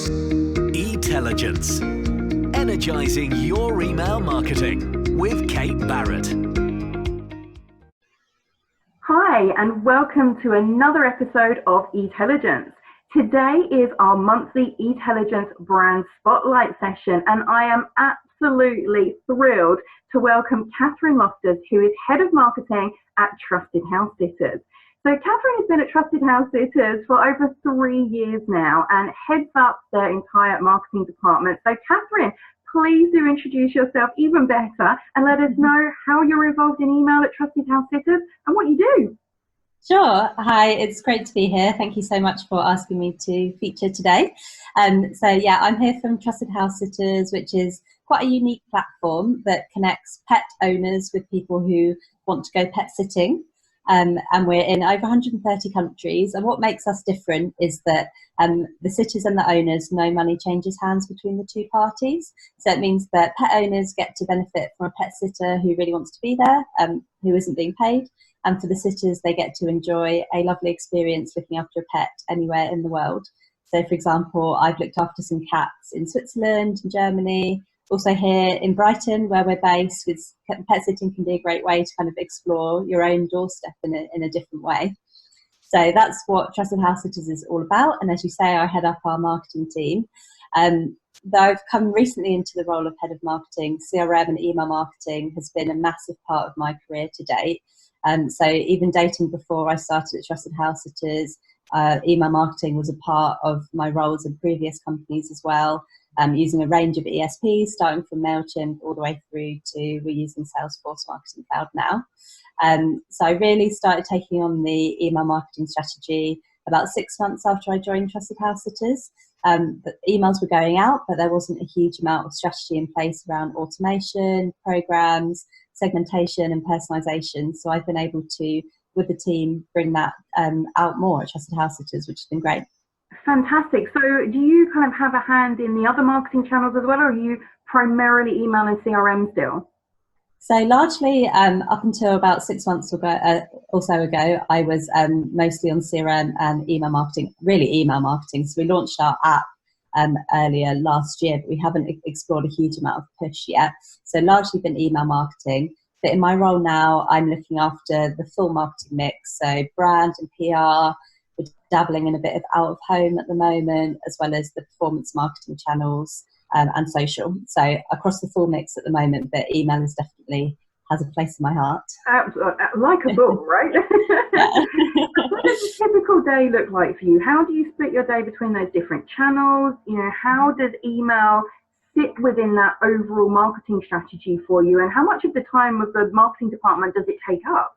E-telligence, energizing your email marketing with Kate Barrett. Hi, and welcome to another episode of E-telligence. Today is our monthly E-telligence Brand Spotlight session, and I am absolutely thrilled to welcome Catherine Loftus, who is Head of Marketing at TrustedHouseSitters. So Catherine has been at TrustedHouseSitters for over 3 years now and heads up their entire marketing department. So Catherine, please do introduce yourself even better and let us know how you're involved in email at TrustedHouseSitters and what you do. Sure. Hi, it's great to be here. Thank you so much for asking me to feature today. I'm here from TrustedHouseSitters, which is quite a unique platform that connects pet owners with people who want to go pet sitting. And we're in over 130 countries. And what makes us different is that the sitters and the owners, no money changes hands between the two parties. So it means that pet owners get to benefit from a pet sitter who really wants to be there, who isn't being paid. And for the sitters, they get to enjoy a lovely experience looking after a pet anywhere in the world. So, for example, I've looked after some cats in Switzerland and Germany. Also here in Brighton, where we're based, pet sitting can be a great way to kind of explore your own doorstep in a different way. So that's what TrustedHouseSitters is all about. And as you say, I head up our marketing team. Though I've come recently into the role of head of marketing, CRM and email marketing has been a massive part of my career to date. So even dating before I started at TrustedHouseSitters, email marketing was a part of my roles in previous companies as well. Using a range of ESPs, starting from MailChimp all the way through to we're using Salesforce Marketing Cloud now. So I really started taking on the email marketing strategy about 6 months after I joined TrustedHouseSitters. The emails were going out, but there wasn't a huge amount of strategy in place around automation, programs, segmentation and personalization. So I've been able to, with the team, bring that out more at TrustedHouseSitters, which has been great. Fantastic. So do you kind of have a hand in the other marketing channels as well, or are you primarily email and CRM still? So largely up until about 6 months ago, or so ago, I was mostly on CRM and email marketing, really email marketing. So we launched our app earlier last year, but we haven't explored a huge amount of push yet. So largely been email marketing. But in my role now, I'm looking after the full marketing mix. So brand and PR, we're dabbling in a bit of out of home at the moment, as well as the performance marketing channels and social. So across the full mix at the moment, but email is definitely has a place in my heart. Like a book, right? What does a typical day look like for you? How do you split your day between those different channels? You know, how does email sit within that overall marketing strategy for you? And how much of the time of the marketing department does it take up?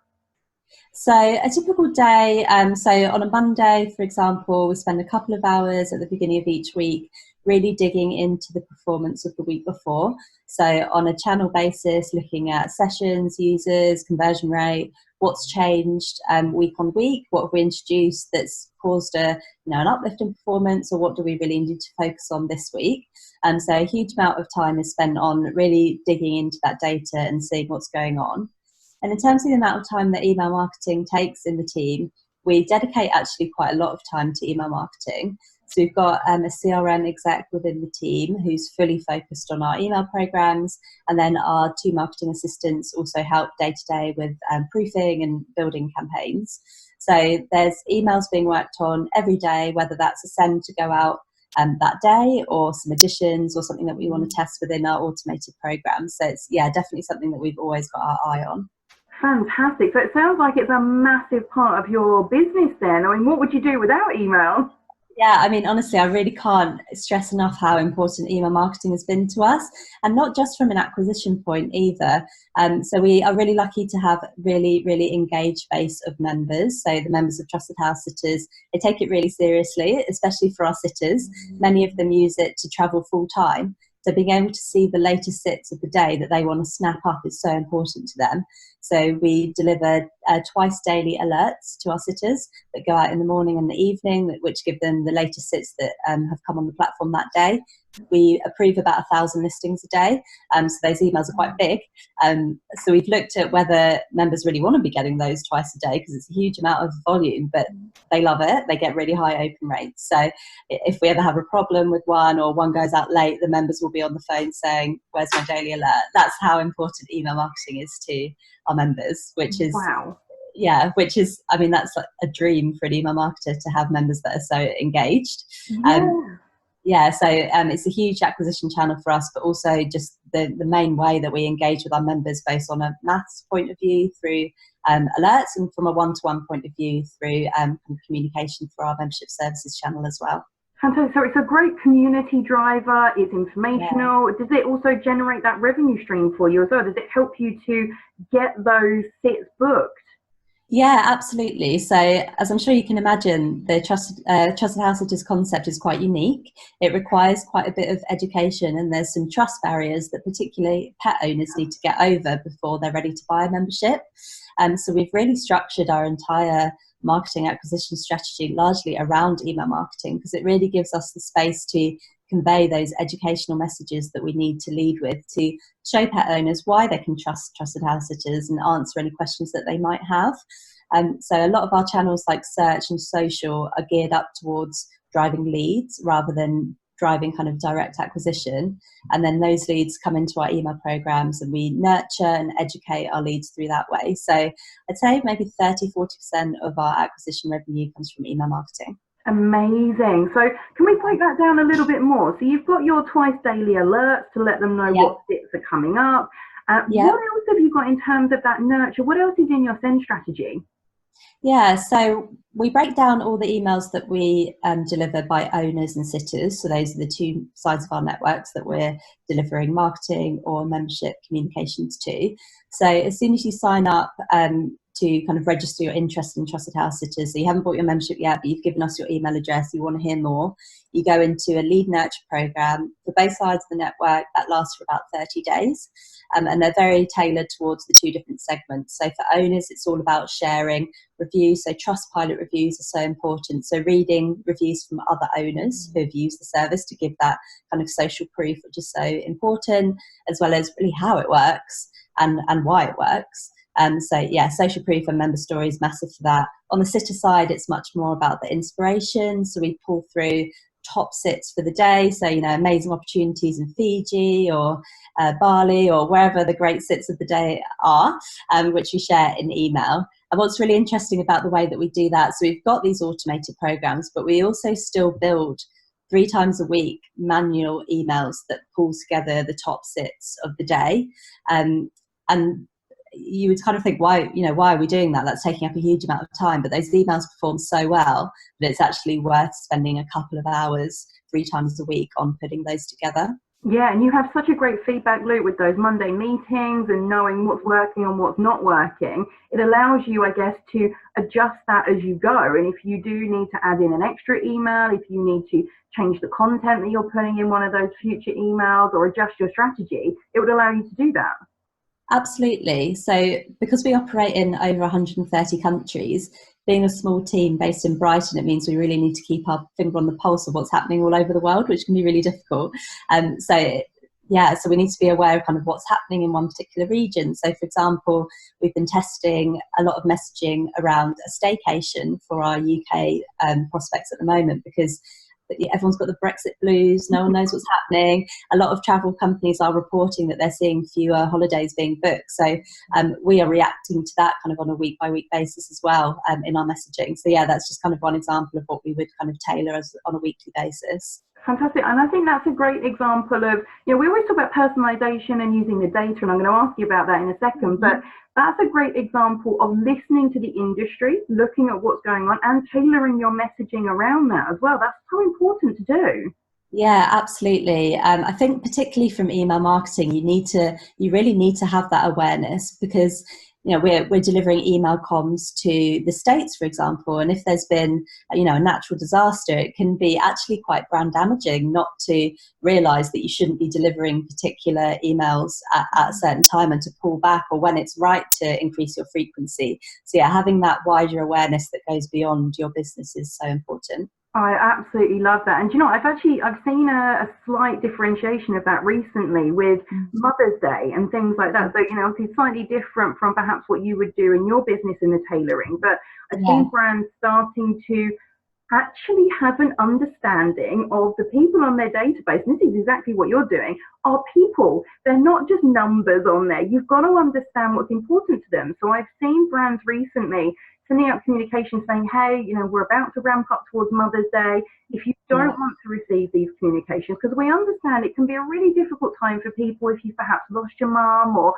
So a typical day, so on a Monday, for example, we spend a couple of hours at the beginning of each week really digging into the performance of the week before. So on a channel basis, looking at sessions, users, conversion rate, what's changed week on week, what have we introduced that's caused an uplift in performance, or what do we really need to focus on this week? So a huge amount of time is spent on really digging into that data and seeing what's going on. And in terms of the amount of time that email marketing takes in the team, we dedicate actually quite a lot of time to email marketing. So we've got a CRM exec within the team who's fully focused on our email programs, and then our 2 marketing assistants also help day to day with proofing and building campaigns. So there's emails being worked on every day, whether that's a send to go out that day or some additions or something that we want to test within our automated programs. So it's definitely something that we've always got our eye on. Fantastic. So it sounds like it's a massive part of your business then. I mean, what would you do without email? Yeah, I mean, honestly, I really can't stress enough how important email marketing has been to us, and not just from an acquisition point either. So we are really lucky to have really, really engaged base of members. So the members of TrustedHouseSitters, they take it really seriously, especially for our sitters. Many of them use it to travel full time. So being able to see the latest sits of the day that they want to snap up is so important to them. So we deliver twice daily alerts to our sitters that go out in the morning and the evening, which give them the latest sits that have come on the platform that day. We approve about 1,000 listings a day, so those emails are quite big. So we've looked at whether members really want to be getting those twice a day, because it's a huge amount of volume, but they love it. They get really high open rates. So if we ever have a problem with one, or one goes out late, the members will be on the phone saying, "Where's my daily alert?" That's how important email marketing is to our members, which is, wow. Yeah, which is, I mean, that's like a dream for an email marketer, to have members that are so engaged. Yeah. So it's a huge acquisition channel for us, but also just the main way that we engage with our members, both on a maths point of view through alerts, and from a one-to-one point of view through communication for our membership services channel as well. Fantastic. So it's a great community driver. It's informational. Yeah. Does it also generate that revenue stream for you as well? Does it help you to get those sits booked? Yeah, absolutely. So as I'm sure you can imagine, the Trusted House Sitters concept is quite unique. It requires quite a bit of education, and there's some trust barriers that particularly pet owners need to get over before they're ready to buy a membership. So we've really structured our entire marketing acquisition strategy largely around email marketing, because it really gives us the space to convey those educational messages that we need to lead with, to show pet owners why they can trust Trusted House Sitters and answer any questions that they might have. So a lot of our channels like search and social are geared up towards driving leads rather than driving kind of direct acquisition. And then those leads come into our email programs, and we nurture and educate our leads through that way. So I'd say maybe 30-40% of our acquisition revenue comes from email marketing. Amazing. So can we break that down a little bit more? So you've got your twice daily alerts to let them know what sits are coming up. What else have you got in terms of that nurture? What else is in your send strategy? Yeah, so we break down all the emails that we deliver by owners and sitters. So those are the two sides of our networks that we're delivering marketing or membership communications to. So as soon as you sign up to kind of register your interest in Trusted House Sitters, so you haven't bought your membership yet, but you've given us your email address, you want to hear more, you go into a lead nurture program for both sides of the network that lasts for about 30 days. And they're very tailored towards the two different segments. So for owners, it's all about sharing reviews. So Trustpilot reviews are so important. So reading reviews from other owners who have used the service to give that kind of social proof, which is so important, as well as really how it works and why it works. So yeah, social proof and member stories, massive for that. On the sitter side, it's much more about the inspiration. So we pull through top sits for the day. So, you know, amazing opportunities in Fiji or Bali or wherever the great sits of the day are, which we share in email. And what's really interesting about the way that we do that, so we've got these automated programs, but we also still build 3 times a week manual emails that pull together the top sits of the day. And you would kind of think, why are we doing that? That's taking up a huge amount of time. But those emails perform so well that it's actually worth spending a couple of hours 3 times a week on putting those together. Yeah, and you have such a great feedback loop with those Monday meetings and knowing what's working and what's not working. It allows you, I guess, to adjust that as you go. And if you do need to add in an extra email, if you need to change the content that you're putting in one of those future emails or adjust your strategy, it would allow you to do that. Absolutely. So because we operate in over 130 countries, being a small team based in Brighton, it means we really need to keep our finger on the pulse of what's happening all over the world, which can be really difficult. So we need to be aware of kind of what's happening in one particular region. So for example, we've been testing a lot of messaging around a staycation for our UK prospects at the moment, because everyone's got the Brexit blues, no one knows what's happening. A lot of travel companies are reporting that they're seeing fewer holidays being booked. So we are reacting to that kind of on a week-by-week basis as well in our messaging. So yeah, that's just kind of one example of what we would kind of tailor on a weekly basis. Fantastic. And I think that's a great example of, we always talk about personalization and using the data, and I'm going to ask you about that in a second, but that's a great example of listening to the industry, looking at what's going on and tailoring your messaging around that as well. That's so important to do. Yeah, absolutely. I think particularly from email marketing, you really need to have that awareness, because we're delivering email comms to the States, for example, and if there's been a natural disaster, it can be actually quite brand damaging not to realise that you shouldn't be delivering particular emails at a certain time and to pull back, or when it's right to increase your frequency. So yeah, having that wider awareness that goes beyond your business is so important. I absolutely love that. And I've seen a slight differentiation of that recently with Mother's Day and things like that. So, obviously slightly different from perhaps what you would do in your business in the tailoring, but I've seen brands starting to actually have an understanding of the people on their database. And this is exactly what you're doing, are people. They're not just numbers on there. You've got to understand what's important to them. So I've seen brands recently sending out communication saying, hey, we're about to ramp up towards Mother's Day. If you don't want to receive these communications, because we understand it can be a really difficult time for people if you've perhaps lost your mum or,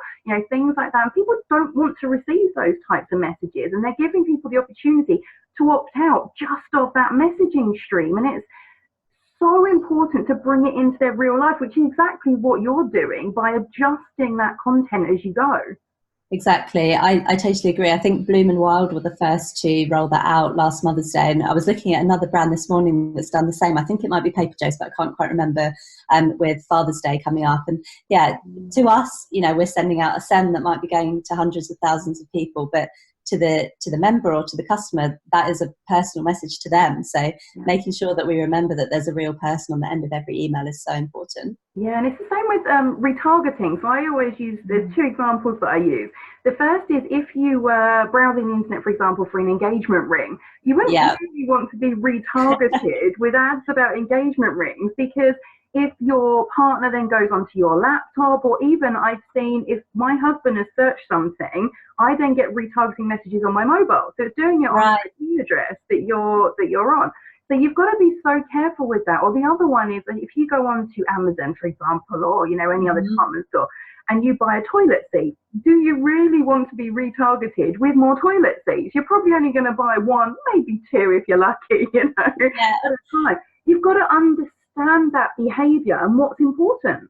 things like that. And people don't want to receive those types of messages, and they're giving people the opportunity to opt out just of that messaging stream. And it's so important to bring it into their real life, which is exactly what you're doing by adjusting that content as you go. Exactly. I totally agree. I think Bloom and Wild were the first to roll that out last Mother's Day. And I was looking at another brand this morning that's done the same. I think it might be Paper Joe's, but I can't quite remember, with Father's Day coming up. And yeah, to us, we're sending out a send that might be going to hundreds of thousands of people, but to the member or to the customer, that is a personal message to them. So making sure that we remember that there's a real person on the end of every email is so important. Yeah, and it's the same with retargeting. So I always use, there's two examples that I use. The first is if you were browsing the internet, for example, for an engagement ring, you wouldn't really want to be retargeted with ads about engagement rings, because if your partner then goes onto your laptop, or even I've seen if my husband has searched something, I then get retargeting messages on my mobile. So it's doing it on the email address that you're on. So you've got to be so careful with that. Or the other one is if you go on to Amazon, for example, or any other department store, and you buy a toilet seat, do you really want to be retargeted with more toilet seats? You're probably only going to buy one, maybe two if you're lucky, at a time. You've got to understand that behavior and what's important.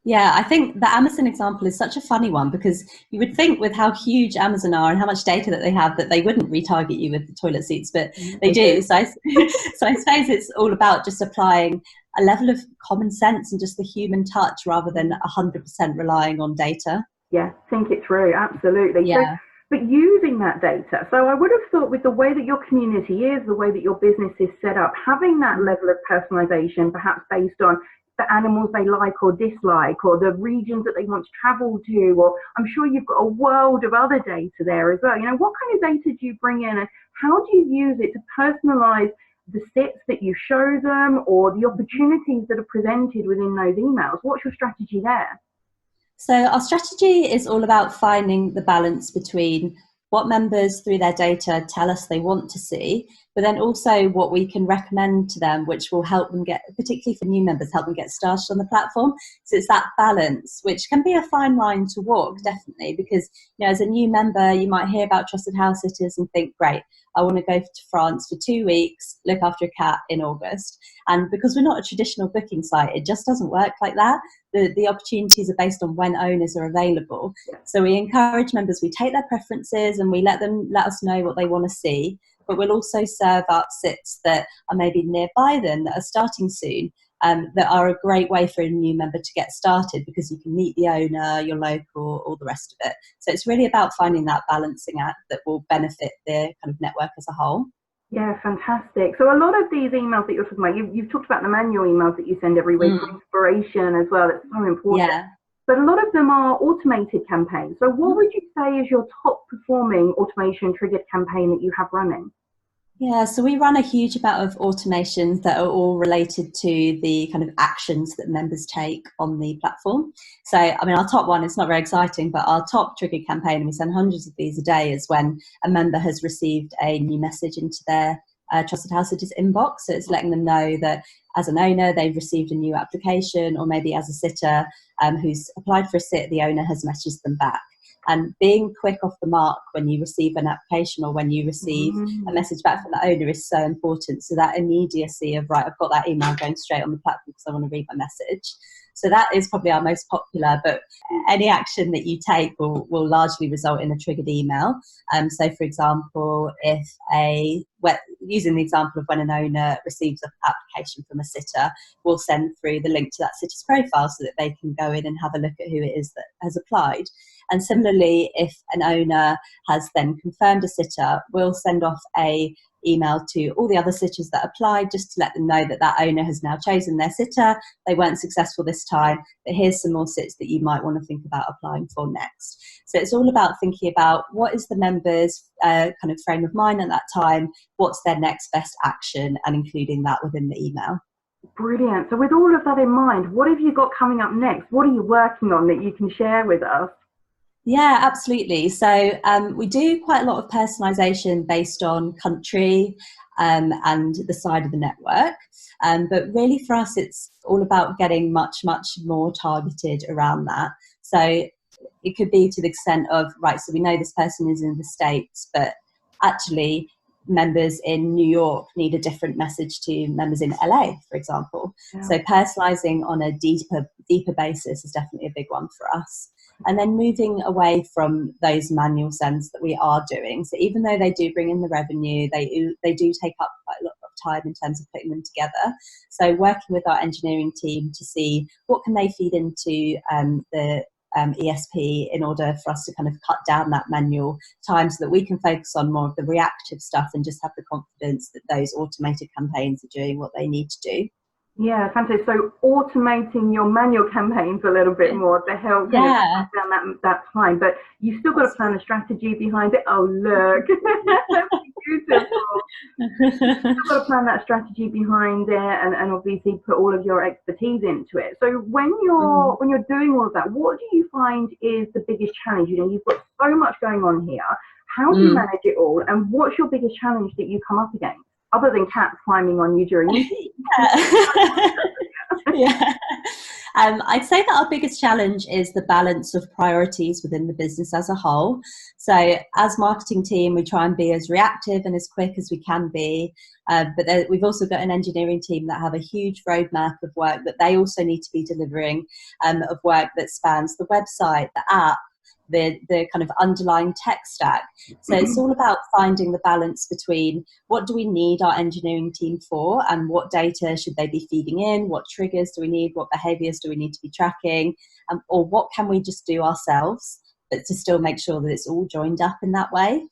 Yeah, I think the Amazon example is such a funny one, because you would think with how huge Amazon are and how much data that they have that they wouldn't retarget you with the toilet seats, but they do. So I suppose it's all about just applying a level of common sense and just the human touch rather than 100% relying on data. Yeah, think it through, absolutely. Yeah. So, but using that data, so I would have thought with the way that your community is, the way that your business is set up, having that level of personalization, perhaps based on the animals they like or dislike, or the regions that they want to travel to, or I'm sure you've got a world of other data there as well. What kind of data do you bring in, and how do you use it to personalize the sits that you show them, or the opportunities that are presented within those emails? What's your strategy there? So our strategy is all about finding the balance between what members through their data tell us they want to see, but then also what we can recommend to them, which will help them get, particularly for new members, help them get started on the platform. So it's that balance, which can be a fine line to walk, definitely, because as a new member, you might hear about Trusted House Sitters and think, great, I want to go to France for 2 weeks, look after a cat in August. And because we're not a traditional booking site, it just doesn't work like that. The opportunities are based on when owners are available. So we encourage members, we take their preferences and we let us know what they want to see, but we'll also serve up sits that are maybe nearby them, that are starting soon, that are a great way for a new member to get started, because you can meet the owner, you're local, all the rest of it. So it's really about finding that balancing act that will benefit the kind of network as a whole. Yeah, fantastic. So a lot of these emails that you're talking about, you've talked about the manual emails that you send every week, inspiration as well. It's so important. Yeah. But a lot of them are automated campaigns. So what would you say is your top performing automation triggered campaign that you have running? Yeah, so we run a huge amount of automations that are all related to the kind of actions that members take on the platform. So, our top one, it's not very exciting, but our top triggered campaign, and we send hundreds of these a day, is when a member has received a new message into their Trusted House Sitters inbox. So it's letting them know that as an owner, they've received a new application, or maybe as a sitter who's applied for a sit, the owner has messaged them back. And being quick off the mark when you receive an application or when you receive a message back from the owner is so important. So that immediacy of, right, I've got that email going straight on the platform because I want to read my message. So that is probably our most popular, but any action that you take will largely result in a triggered email. So for example, using the example of when an owner receives an application from a sitter, we'll send through the link to that sitter's profile so that they can go in and have a look at who it is that has applied. And similarly, if an owner has then confirmed a sitter, we'll send off a email to all the other sitters that applied just to let them know that that owner has now chosen their sitter. They weren't successful this time, but here's some more sits that you might want to think about applying for next. So it's all about thinking about what is the member's kind of frame of mind at that time, what's their next best action, and including that within the email. Brilliant. So with all of that in mind, what have you got coming up next? What are you working on that you can share with us? Yeah, absolutely. So we do quite a lot of personalization based on country and the side of the network. But really for us, it's all about getting much, much more targeted around that. So it could be to the extent of, right, so we know this person is in the States, but actually members in New York need a different message to members in LA, for example. Yeah. So personalizing on a deeper basis is definitely a big one for us. And then moving away from those manual sends that we are doing. So even though they do bring in the revenue, they do take up quite a lot of time in terms of putting them together. So working with our engineering team to see what can they feed into the ESP in order for us to kind of cut down that manual time so that we can focus on more of the reactive stuff and just have the confidence that those automated campaigns are doing what they need to do. Yeah, fantastic. So automating your manual campaigns a little bit more to help kind of cut down that time, but you've still got to plan a strategy behind it. Oh, look, that's beautiful. You've still got to plan that strategy behind it, and obviously put all of your expertise into it. So when you're doing all of that, what do you find is the biggest challenge? You know, you've got so much going on here. How do you manage it all, and what's your biggest challenge that you come up against, other than cats climbing on you during meetings? Yeah. I'd say that our biggest challenge is the balance of priorities within the business as a whole. So as marketing team, we try and be as reactive and as quick as we can be. But we've also got an engineering team that have a huge roadmap of work that they also need to be delivering, of work that spans the website, the app, the kind of underlying tech stack. So it's all about finding the balance between what do we need our engineering team for, and what data should they be feeding in, what triggers do we need, what behaviors do we need to be tracking, or what can we just do ourselves, but to still make sure that it's all joined up in that way.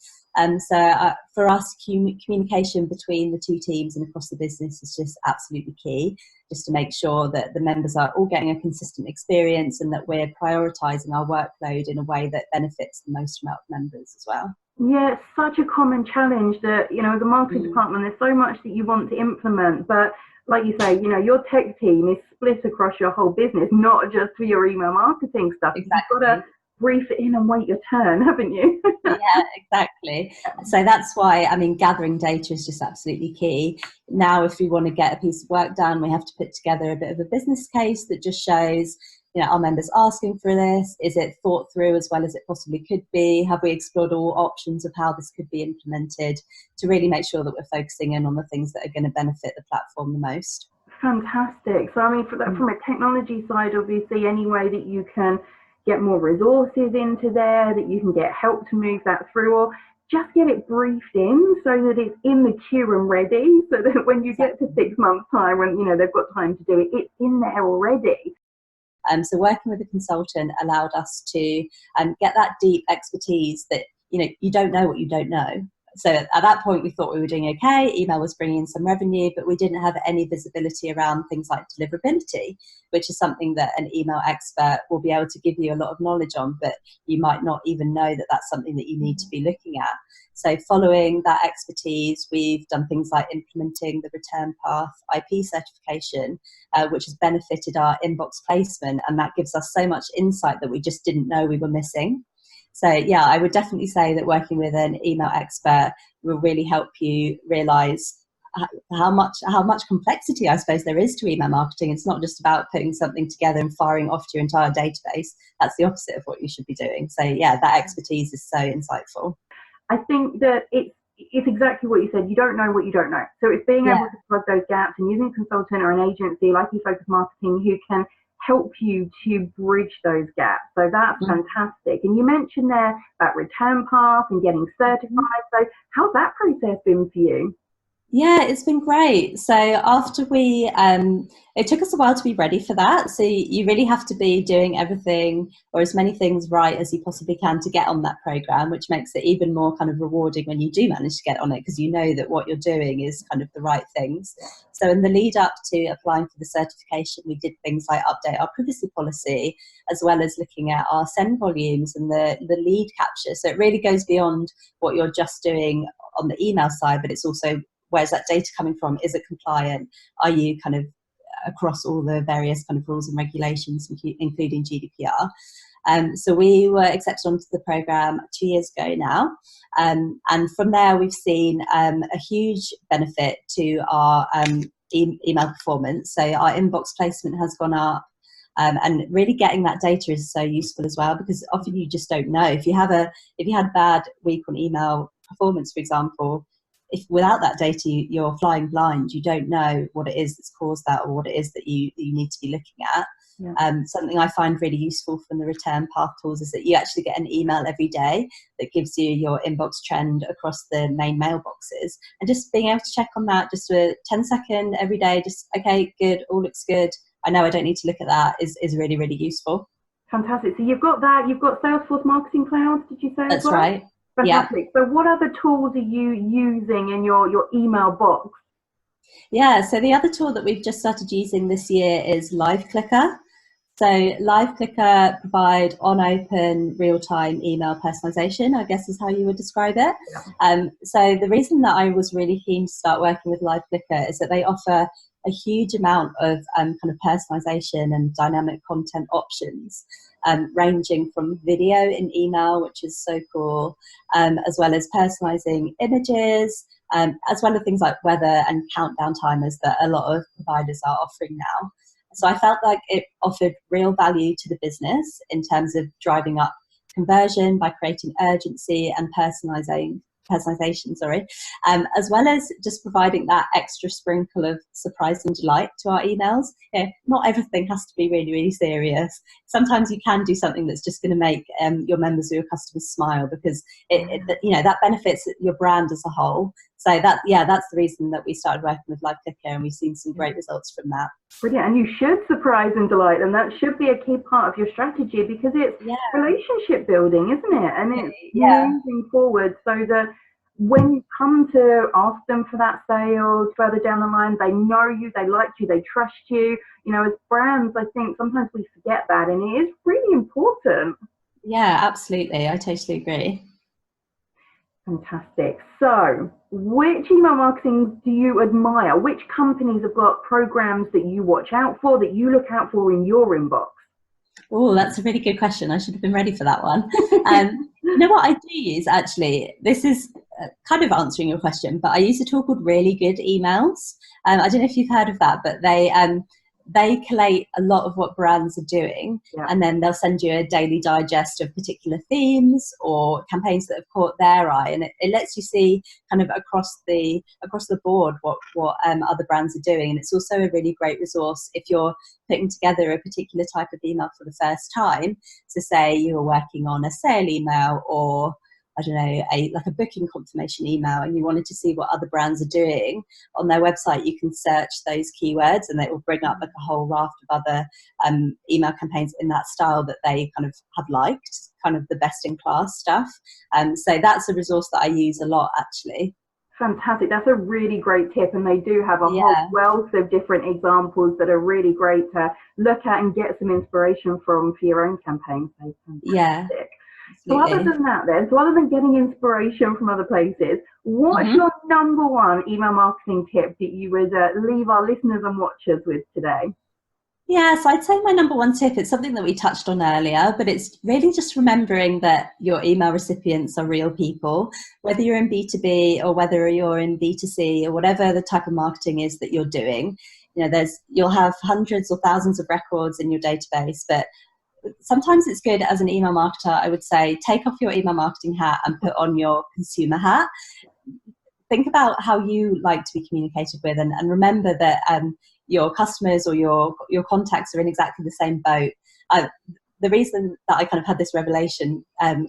So for us, communication between the two teams and across the business is just absolutely key, just to make sure that the members are all getting a consistent experience and that we're prioritising our workload in a way that benefits the most amount of members as well. Yeah, it's such a common challenge that, you know, the marketing department, there's so much that you want to implement, but like you say, you know, your tech team is split across your whole business, not just for your email marketing stuff. Exactly. You've got to brief it in and wait your turn, haven't you? Yeah, exactly. So that's why, I mean, gathering data is just absolutely key. Now, if we want to get a piece of work done, we have to put together a bit of a business case that just shows, you know, are members asking for this? Is it thought through as well as it possibly could be? Have we explored all options of how this could be implemented to really make sure that we're focusing in on the things that are going to benefit the platform the most? Fantastic. So, I mean, from a technology side, obviously, any way that you can get more resources into there, that you can get help to move that through, or just get it briefed in so that it's in the queue and ready, so that when you get to 6 months' time, when, you know, they've got time to do it, it's in there already. So working with a consultant allowed us to get that deep expertise that, you know, you don't know what you don't know. So at that point, we thought we were doing okay. Email was bringing in some revenue, but we didn't have any visibility around things like deliverability, which is something that an email expert will be able to give you a lot of knowledge on, but you might not even know that that's something that you need to be looking at. So following that expertise, we've done things like implementing the return path IP certification, which has benefited our inbox placement, and that gives us so much insight that we just didn't know we were missing. So yeah, I would definitely say that working with an email expert will really help you realise how much complexity I suppose there is to email marketing. It's not just about putting something together and firing off to your entire database. That's the opposite of what you should be doing. So yeah, that expertise is so insightful. I think that it's exactly what you said. You don't know what you don't know. So it's being able to plug those gaps and using a consultant or an agency like eFocus Marketing who can help you to bridge those gaps. So that's fantastic. And you mentioned there that return path and getting certified. So how's that process been for you? Yeah, it's been great. So after it took us a while to be ready for that. So you really have to be doing everything or as many things right as you possibly can to get on that program, which makes it even more kind of rewarding when you do manage to get on it, because you know that what you're doing is kind of the right things. So in the lead up to applying for the certification, we did things like update our privacy policy, as well as looking at our send volumes and the lead capture. So it really goes beyond what you're just doing on the email side, but it's also, where's that data coming from? Is it compliant? Are you kind of across all the various kind of rules and regulations, including GDPR? So we were accepted onto the program 2 years ago now. And from there, we've seen a huge benefit to our email performance. So our inbox placement has gone up. And really getting that data is so useful as well, because often you just don't know. If you had a bad week on email performance, for example, if without that data you're flying blind, you don't know what it is that's caused that or what it is that you need to be looking at. Something I find really useful from the return path tools is that you actually get an email every day that gives you your inbox trend across the main mailboxes, and just being able to check on that just for 10-second every day, just okay, good, all looks good, I know I don't need to look at that, is really, really useful. Fantastic. So you've got that, you've got Salesforce Marketing Cloud, did you say? That's right. Fantastic. So what other tools are you using in your email box? Yeah, so the other tool that we've just started using this year is LiveClicker. So LiveClicker provide on-open real-time email personalization, I guess is how you would describe it. So the reason that I was really keen to start working with LiveClicker is that they offer a huge amount of kind of personalization and dynamic content options, ranging from video in email, which is so cool, as well as personalizing images, as well as things like weather and countdown timers that a lot of providers are offering now. So I felt like it offered real value to the business in terms of driving up conversion by creating urgency and personalization, as well as just providing that extra sprinkle of surprise and delight to our emails. Not everything has to be really, really serious. Sometimes you can do something that's just going to make your members or your customers smile, because that benefits your brand as a whole. So that's the reason that we started working with LiveClicker, and we've seen some great results from that. Brilliant. And you should surprise and delight, and that should be a key part of your strategy, because it's relationship building, isn't it? And it's moving forward so that when you come to ask them for that sales further down the line, they know you, they like you, they trust you. As brands, I think sometimes we forget that, and it is really important. Yeah, absolutely. I totally agree. Fantastic. So which email marketing do you admire? Which companies have got programs that you watch out for, that you look out for in your inbox? Oh, that's a really good question. I should have been ready for that one. You know what I do use, actually? This is kind of answering your question, but I use a tool called Really Good Emails. I don't know if you've heard of that, but they collate a lot of what brands are doing, and then they'll send you a daily digest of particular themes or campaigns that have caught their eye, and it lets you see kind of across the board what other brands are doing. And it's also a really great resource if you're putting together a particular type of email for the first time. So say you were working on a sale email, or I don't know, like a booking confirmation email, and you wanted to see what other brands are doing on their website, you can search those keywords and it will bring up like a whole raft of other email campaigns in that style that they kind of have liked, kind of the best in class stuff. So that's a resource that I use a lot, actually. Fantastic. That's a really great tip, and they do have a whole wealth of different examples that are really great to look at and get some inspiration from for your own campaign. So fantastic. So other than that then, so other than getting inspiration from other places, what's your number one email marketing tip that you would leave our listeners and watchers with today? Yeah, so I'd say my number one tip, it's something that we touched on earlier, but it's really just remembering that your email recipients are real people, whether you're in B2B or whether you're in B2C or whatever the type of marketing is that you're doing. You'll have hundreds or thousands of records in your database, but sometimes it's good as an email marketer, I would say, take off your email marketing hat and put on your consumer hat. Think about how you like to be communicated with, and remember that your customers or your contacts are in exactly the same boat. The reason that I kind of had this revelation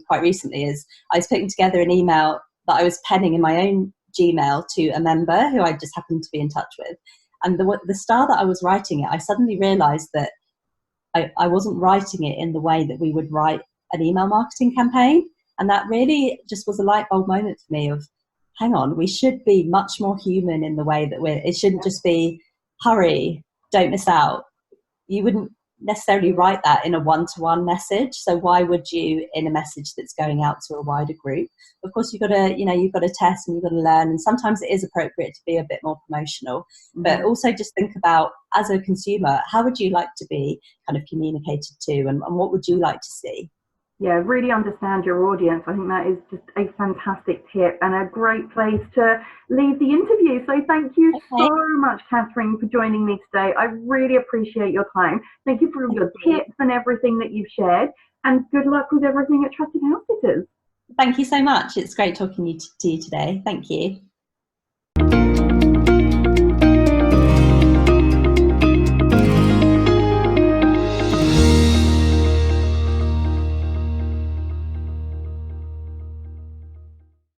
quite recently is I was putting together an email that I was penning in my own Gmail to a member who I just happened to be in touch with. And the style that I was writing it, I suddenly realized that I wasn't writing it in the way that we would write an email marketing campaign. And that really just was a light bulb moment for me of, hang on, we should be much more human in the way that it shouldn't just be hurry, don't miss out. You wouldn't necessarily write that in a one-to-one message. So why would you in a message that's going out to a wider group? Of course, you've got to test and you've got to learn. And sometimes it is appropriate to be a bit more promotional, but also just think about, as a consumer, how would you like to be kind of communicated to, and what would you like to see? Yeah, really understand your audience. I think that is just a fantastic tip and a great place to leave the interview. So thank you so much, Catherine, for joining me today. I really appreciate your time. Thank you for all your tips and everything that you've shared. And good luck with everything at Trusted House Sitters. Thank you so much. It's great talking to you today. Thank you.